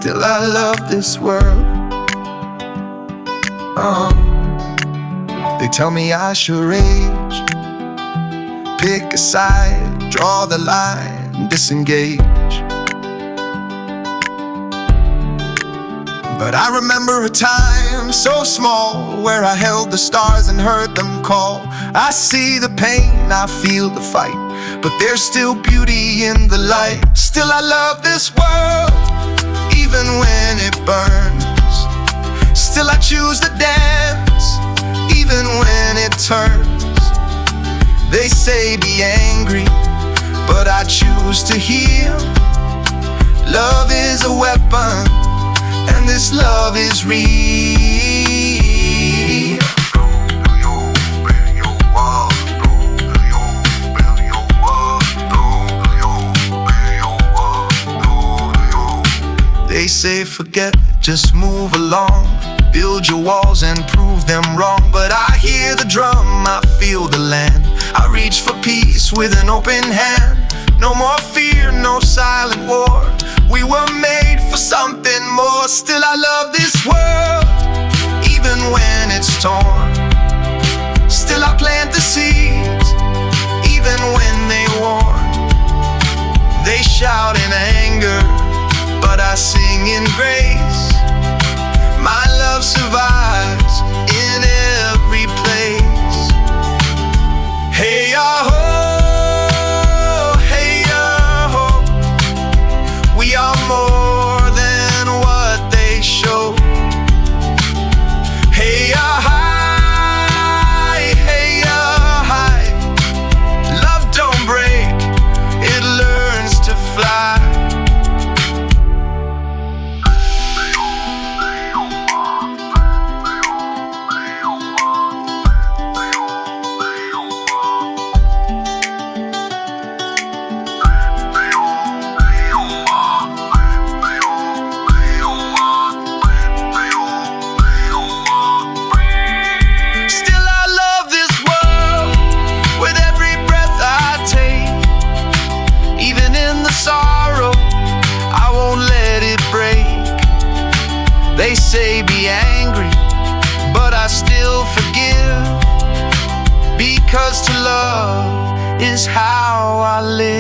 still I love this world. They tell me I should rage, pick a side, draw the line, disengage. But I remember a time so small where I held the stars and heard them call. I see the pain, I feel the fight, but there's still beauty in the light. Still I love this world, even when it burns. Still I choose to dance, even when it turns. They say be angry, but I choose to heal. Love is a weapon, and this love is real. They say forget, just move along. Build your walls and prove them wrong. But I hear the drum, I feel the land. I reach for peace with an open hand. No more fear, no silent war. We were made for something more. Still I love this world, even when it's torn. Still I plant the seeds, even when they warn. They shout in anger, but I sing in grace. My love survives in every place. Hey, ho, hey, ho. We are more than what they show. Hey, hi, hey, hi. Love don't break, it learns to fly. They say be angry, but I still forgive, because to love is how I live.